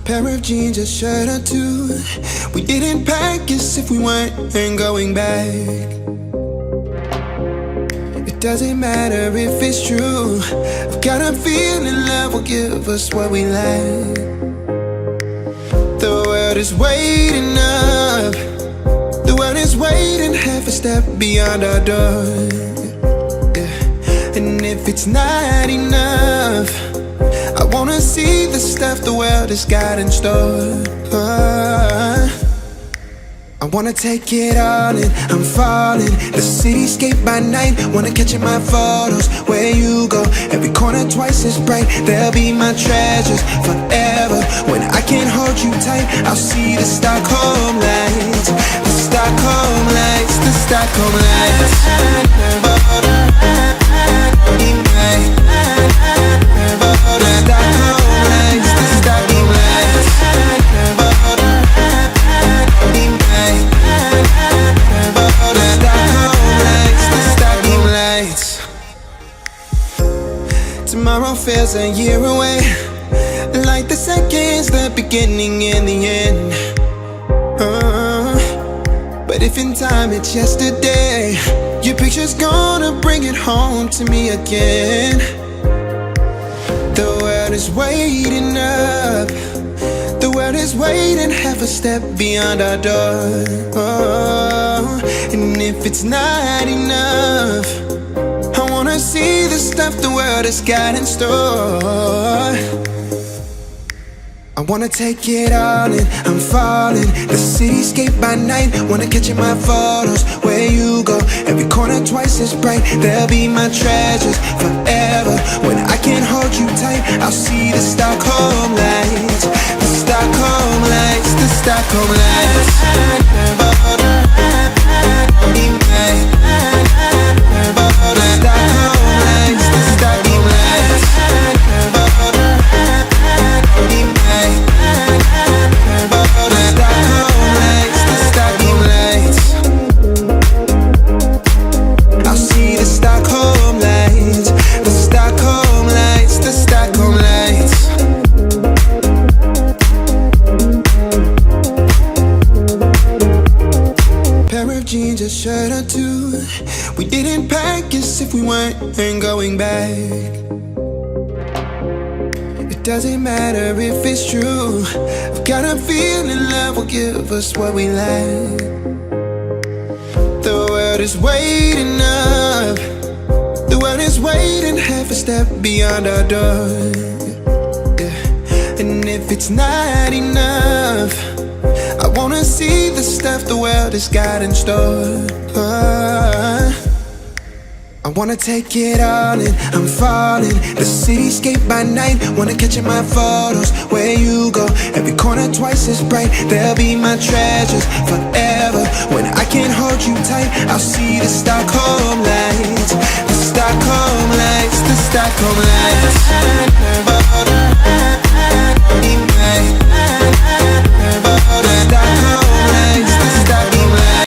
Pair of jeans, a shirt or two. We didn't pack as if we weren't going back. It doesn't matter if it's true. I've got a feeling love will give us what we lack. The world is waiting up. The world is waiting half a step beyond our door. Yeah. And if it's not enough, I wanna see the stuff the world has got in store. I wanna take it all in, I'm falling. The cityscape by night, wanna catch in my photos. Where you go, every corner twice as bright. They'll be my treasures forever. When I can't hold you tight, I'll see the Stockholm lights. The Stockholm lights, the Stockholm lights. Tomorrow feels a year away, like the seconds, the beginning and the end. But if in time it's yesterday, your picture's gonna bring it home to me again. The world is waiting up. The world is waiting half a step beyond our door. And if it's not enough, I wanna see the stuff the world has got in store. I wanna take it all in, I'm falling. The cityscape by night, wanna catch in my photos. Where you go, every corner twice as bright. They'll be my treasures forever. When I can't hold you tight, I'll see the Stockholm lights. The Stockholm lights, the Stockholm lights. Jeans, a shirt or two. We didn't pack as if we weren't going back. It doesn't matter if it's true. I've got a feeling love will give us what we lack. The world is waiting up. The world is waiting half a step beyond our door. Yeah. And if it's not enough, I wanna see the stuff the world has got in store. I wanna take it all in, I'm falling. The cityscape by night, wanna catch in my photos. Where you go, every corner twice as bright. They'll be my treasures forever. When I can't hold you tight, I'll see the Stockholm lights. The Stockholm lights, the Stockholm lights.